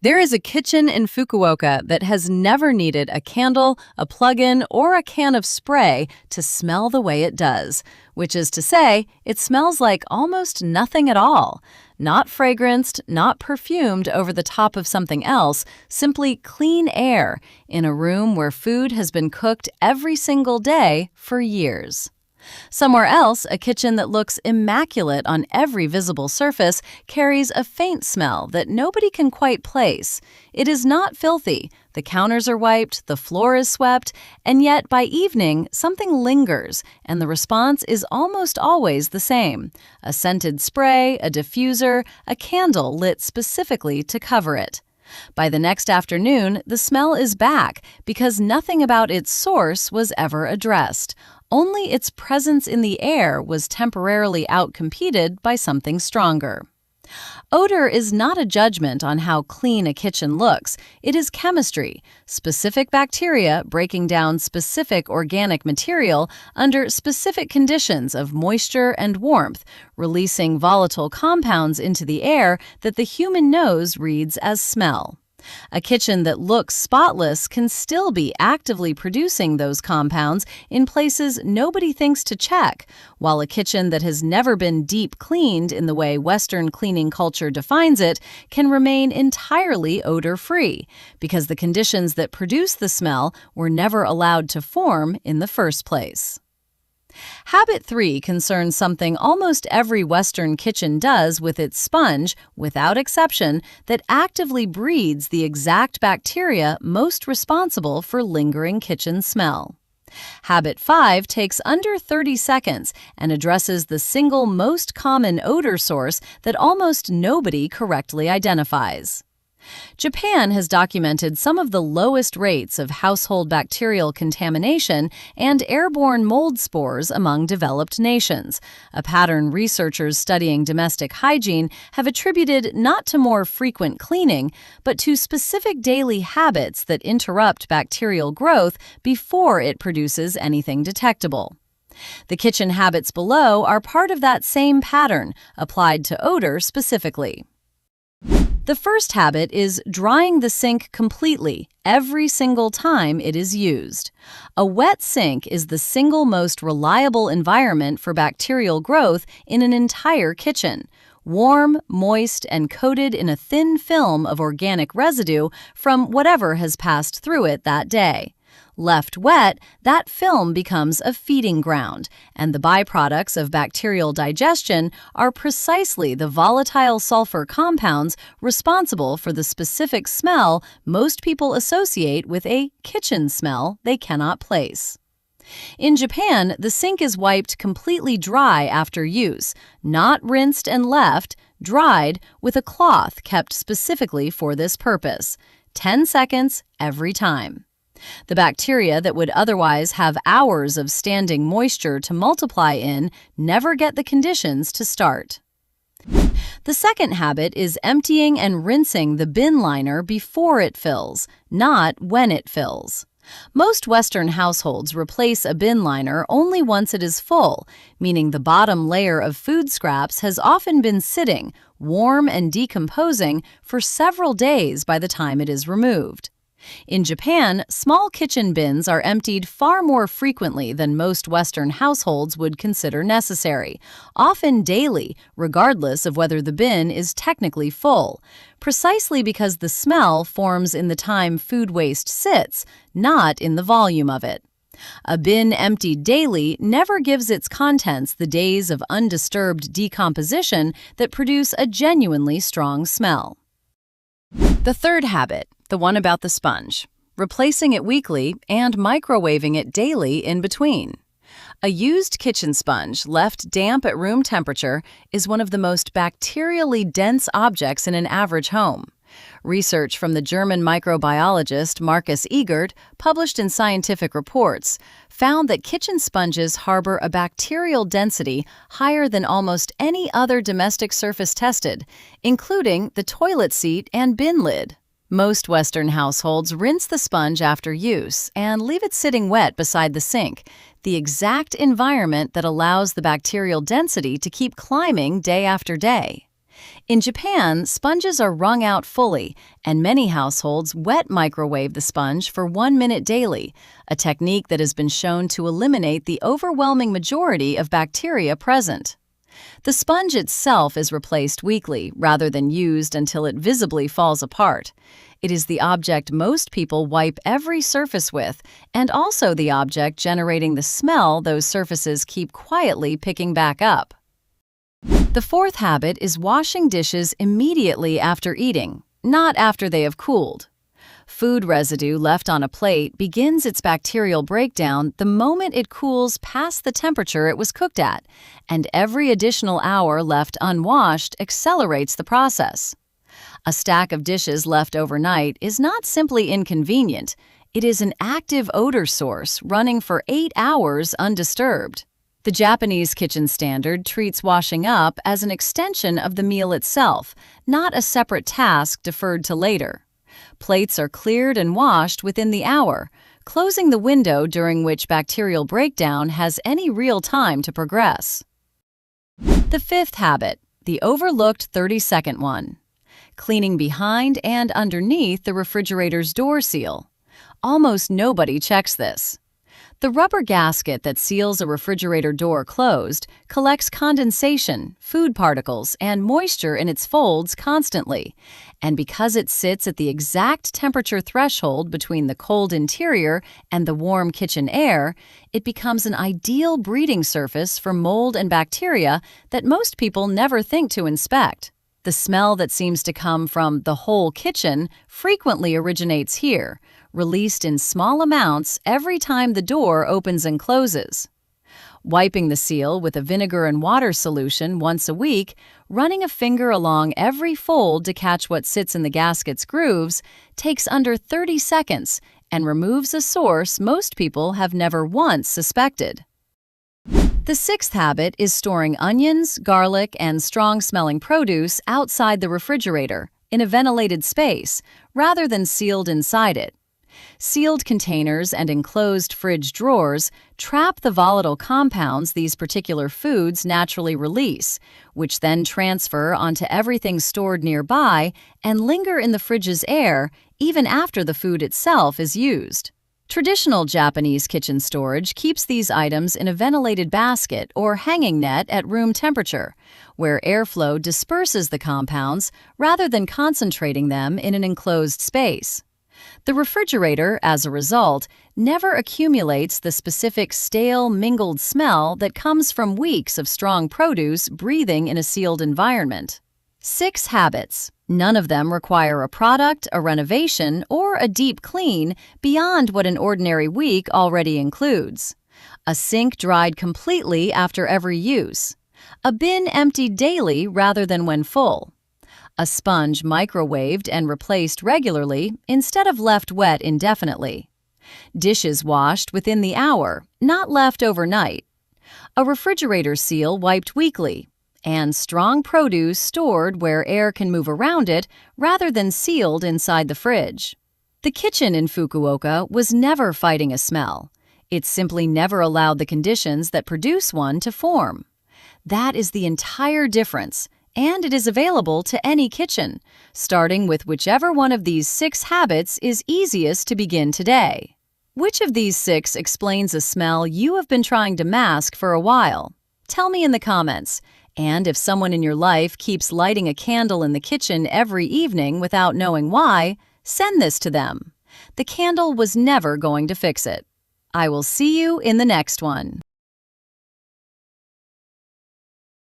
There is a kitchen in Fukuoka that has never needed a candle, a plug-in, or a can of spray to smell the way it does, which is to say, it smells like almost nothing at all. Not fragranced, not perfumed over the top of something else, simply clean air in a room where food has been cooked every single day for years. Somewhere else, a kitchen that looks immaculate on every visible surface carries a faint smell that nobody can quite place. It is not filthy, the counters are wiped, the floor is swept, and yet by evening, something lingers, and the response is almost always the same. A scented spray, a diffuser, a candle lit specifically to cover it. By the next afternoon, the smell is back because nothing about its source was ever addressed. Only its presence in the air was temporarily outcompeted by something stronger. Odor is not a judgment on how clean a kitchen looks. It is chemistry, specific bacteria breaking down specific organic material under specific conditions of moisture and warmth, releasing volatile compounds into the air that the human nose reads as smell. A kitchen that looks spotless can still be actively producing those compounds in places nobody thinks to check, while a kitchen that has never been deep cleaned in the way Western cleaning culture defines it can remain entirely odor-free, because the conditions that produce the smell were never allowed to form in the first place. Habit 3 concerns something almost every Western kitchen does with its sponge, without exception, that actively breeds the exact bacteria most responsible for lingering kitchen smell. Habit 5 takes under 30 seconds and addresses the single most common odor source that almost nobody correctly identifies. Japan has documented some of the lowest rates of household bacterial contamination and airborne mold spores among developed nations, a pattern researchers studying domestic hygiene have attributed not to more frequent cleaning, but to specific daily habits that interrupt bacterial growth before it produces anything detectable. The kitchen habits below are part of that same pattern, applied to odor specifically. The first habit is drying the sink completely every single time it is used. A wet sink is the single most reliable environment for bacterial growth in an entire kitchen. Warm, moist, and coated in a thin film of organic residue from whatever has passed through it that day. Left wet, that film becomes a feeding ground, and the byproducts of bacterial digestion are precisely the volatile sulfur compounds responsible for the specific smell most people associate with a kitchen smell they cannot place. In Japan, the sink is wiped completely dry after use, not rinsed and left, dried with a cloth kept specifically for this purpose. 10 seconds every time. The bacteria that would otherwise have hours of standing moisture to multiply in never get the conditions to start. The second habit is emptying and rinsing the bin liner before it fills, not when it fills. Most Western households replace a bin liner only once it is full, meaning the bottom layer of food scraps has often been sitting, warm and decomposing, for several days by the time it is removed. In Japan, small kitchen bins are emptied far more frequently than most Western households would consider necessary, often daily, regardless of whether the bin is technically full, precisely because the smell forms in the time food waste sits, not in the volume of it. A bin emptied daily never gives its contents the days of undisturbed decomposition that produce a genuinely strong smell. The third habit, the one about the sponge, replacing it weekly and microwaving it daily in between. A used kitchen sponge left damp at room temperature is one of the most bacterially dense objects in an average home. Research from the German microbiologist Markus Egert, published in Scientific Reports, found that kitchen sponges harbor a bacterial density higher than almost any other domestic surface tested, including the toilet seat and bin lid. Most Western households rinse the sponge after use and leave it sitting wet beside the sink, the exact environment that allows the bacterial density to keep climbing day after day. In Japan, sponges are wrung out fully, and many households wet microwave the sponge for 1 minute daily, a technique that has been shown to eliminate the overwhelming majority of bacteria present. The sponge itself is replaced weekly rather than used until it visibly falls apart. It is the object most people wipe every surface with, and also the object generating the smell those surfaces keep quietly picking back up. The fourth habit is washing dishes immediately after eating, not after they have cooled. Food residue left on a plate begins its bacterial breakdown the moment it cools past the temperature it was cooked at, and every additional hour left unwashed accelerates the process. A stack of dishes left overnight is not simply inconvenient, it is an active odor source running for 8 hours undisturbed. The Japanese kitchen standard treats washing up as an extension of the meal itself, not a separate task deferred to later. Plates are cleared and washed within the hour, closing the window during which bacterial breakdown has any real time to progress. The fifth habit, the overlooked 30-second one. Cleaning behind and underneath the refrigerator's door seal. Almost nobody checks this. The rubber gasket that seals a refrigerator door closed collects condensation, food particles, and moisture in its folds constantly, and because it sits at the exact temperature threshold between the cold interior and the warm kitchen air, it becomes an ideal breeding surface for mold and bacteria that most people never think to inspect. The smell that seems to come from the whole kitchen frequently originates here, released in small amounts every time the door opens and closes. Wiping the seal with a vinegar and water solution once a week, running a finger along every fold to catch what sits in the gasket's grooves, takes under 30 seconds and removes a source most people have never once suspected. The sixth habit is storing onions, garlic, and strong-smelling produce outside the refrigerator in a ventilated space rather than sealed inside it. Sealed containers and enclosed fridge drawers trap the volatile compounds these particular foods naturally release, which then transfer onto everything stored nearby and linger in the fridge's air even after the food itself is used. Traditional Japanese kitchen storage keeps these items in a ventilated basket or hanging net at room temperature, where airflow disperses the compounds rather than concentrating them in an enclosed space. The refrigerator, as a result, never accumulates the specific stale, mingled smell that comes from weeks of strong produce breathing in a sealed environment. 6 habits. None of them require a product, a renovation, or a deep clean beyond what an ordinary week already includes. A sink dried completely after every use. A bin emptied daily rather than when full. A sponge microwaved and replaced regularly instead of left wet indefinitely. Dishes washed within the hour, not left overnight. A refrigerator seal wiped weekly. And strong produce stored where air can move around it rather than sealed inside the fridge. The kitchen in Fukuoka was never fighting a smell. It simply never allowed the conditions that produce one to form. That is the entire difference, and it is available to any kitchen, starting with whichever one of these 6 habits is easiest to begin today. Which of these 6 explains a smell you have been trying to mask for a while? Tell me in the comments. And if someone in your life keeps lighting a candle in the kitchen every evening without knowing why, send this to them. The candle was never going to fix it. I will see you in the next one.